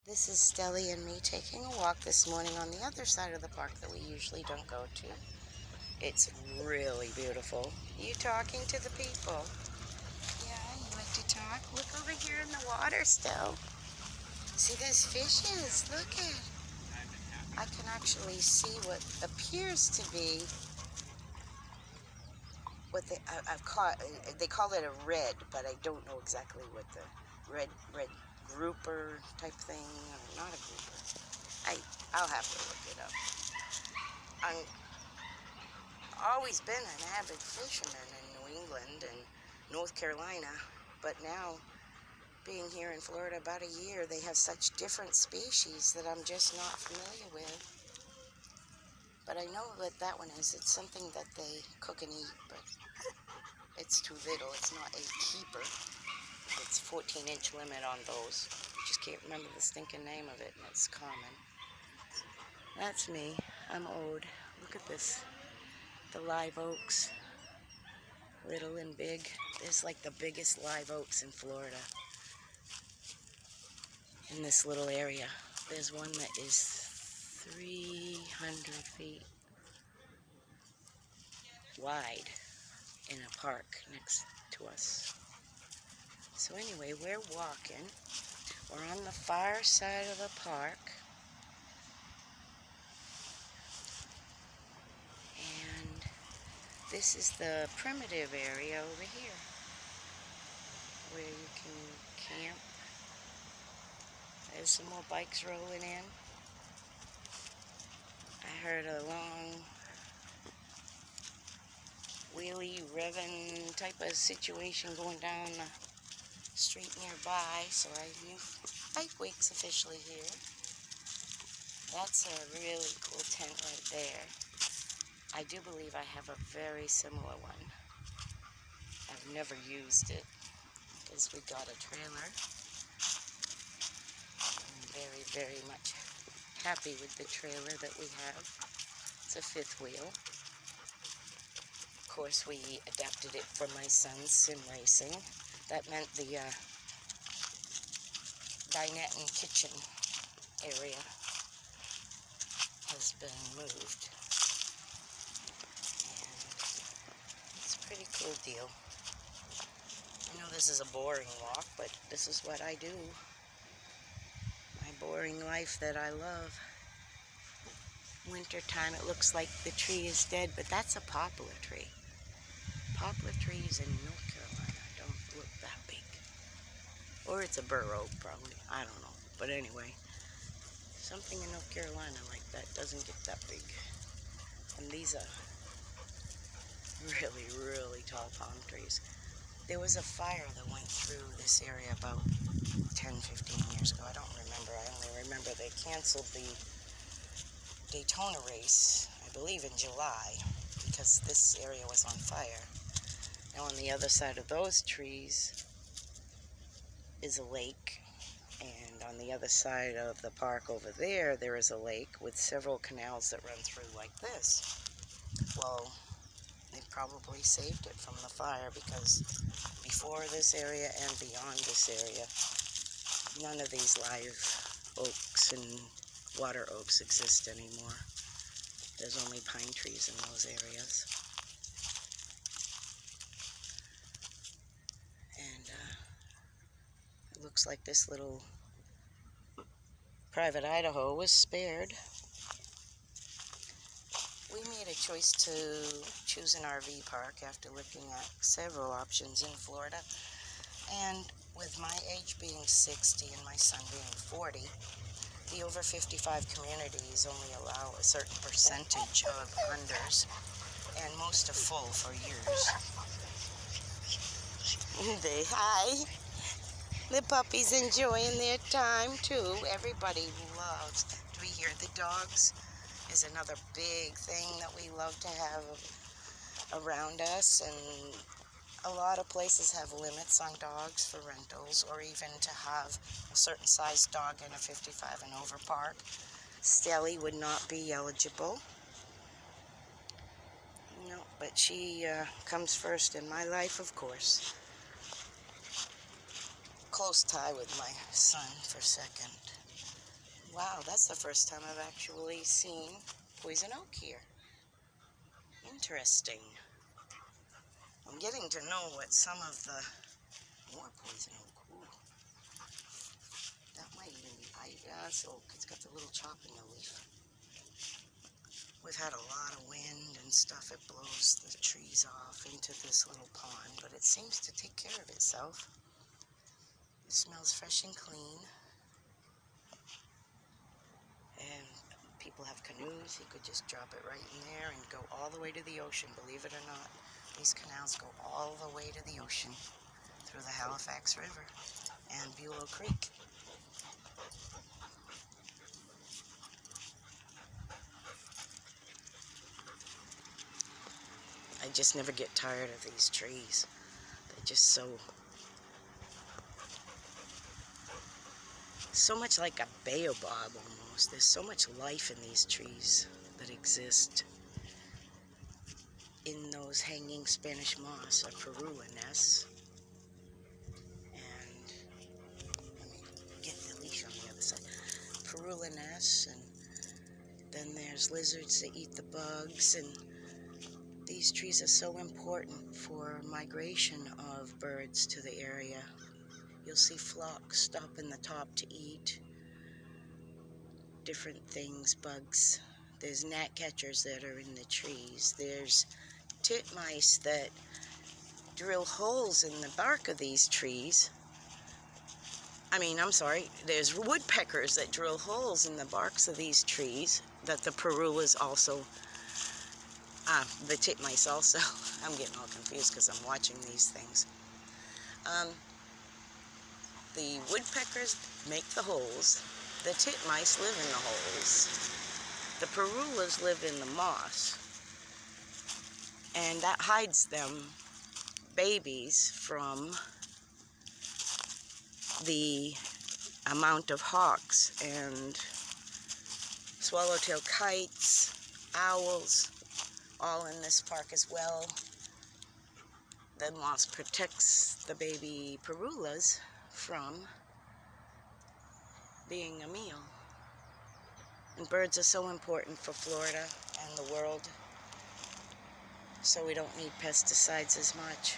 This is Stella and me taking a walk this morning on the other side of the park that we usually don't go to. It's really beautiful. You talking to the people? Yeah, you like to talk? Look over here in the water still. See those fishes? Look at. I can actually see what appears to be what I've caught. They call it a red, but I don't know exactly what the red grouper type thing, or not a grouper. I'll have to look it up. I've always been an avid fisherman in New England and North Carolina, but now being here in Florida about a year, they have such different species that I'm just not familiar with. But I know what that one is. It's something that they cook and eat, but it's too little. It's not a keeper. It's 14-inch limit on those. Just can't remember the stinking name of it, and it's common. That's me. I'm old. Look at this. The live oaks. Little and big. There's like the biggest live oaks in Florida. In this little area. There's one that is 300 feet wide in a park next to us. So anyway, we're walking. We're on the far side of the park. And this is the primitive area over here where you can camp. There's some more bikes rolling in. I heard a long wheelie revving type of situation going down the street nearby, so I knew Bike Week's officially here. That's a really cool tent right there. I do believe I have a very similar one. I've never used it because we got a trailer. I'm very, very much happy with the trailer that we have. It's a fifth wheel. Of course, we adapted it for my son's sim racing. That meant the dinette and kitchen area has been moved. And it's a pretty cool deal. I know this is a boring walk, but this is what I do. My boring life that I love. Winter time, it looks like the tree is dead, but that's a poplar tree. Poplar trees in North Carolina don't look that big. Or it's a bur oak, probably. I don't know. But anyway, something in North Carolina like that doesn't get that big. And these are really, really tall palm trees. There was a fire that went through this area about 10, 15 years ago. I don't remember. I only remember they canceled the Daytona race, I believe in July, because this area was on fire. Now on the other side of those trees is a lake, and on the other side of the park over there, there is a lake with several canals that run through like this. Well, they probably saved it from the fire because before this area and beyond this area, none of these live oaks and water oaks exist anymore. There's only pine trees in those areas. And it looks like this little private Idaho was spared. We made a choice to choose an RV park after looking at several options in Florida. And with my age being 60 and my son being 40, the over 55 communities only allow a certain percentage of unders, and most are full for years. Hi. The puppy's enjoying their time too. Everybody loves to be here. The dogs is another big thing that we love to have around us, and a lot of places have limits on dogs for rentals, or even to have a certain size dog in a 55 and over park. Stelly would not be eligible. No, but she comes first in my life, of course. Close tie with my son for second. Wow, that's the first time I've actually seen poison oak here. Interesting. I'm getting to know what some of the more poison oak. Ooh, that might even be, yeah, it's oak. It's got the little chop in the leaf. We've had a lot of wind and stuff. It blows the trees off into this little pond, but it seems to take care of itself. It smells fresh and clean. And people have canoes. You could just drop it right in there and go all the way to the ocean, believe it or not. These canals go all the way to the ocean through the Halifax River and Bulow Creek. I just never get tired of these trees. They're just so much like a baobab almost. There's so much life in these trees that exist in those hanging Spanish moss or perula nests. And let me get the leash on the other side. Perula nests, and then there's lizards that eat the bugs, and these trees are so important for migration of birds to the area. You'll see flocks stop in the top to eat different things, bugs. There's gnatcatchers that are in the trees. There's titmice that drill holes in the bark of these trees. There's woodpeckers that drill holes in the barks of these trees that the perulas also, the titmice also. I'm getting all confused because I'm watching these things. The woodpeckers make the holes. The titmice live in the holes. The perulas live in the moss. And that hides them, babies, from the amount of hawks and swallowtail kites, owls, all in this park as well. The moss protects the baby perulas from being a meal. And birds are so important for Florida and the world, so we don't need pesticides as much.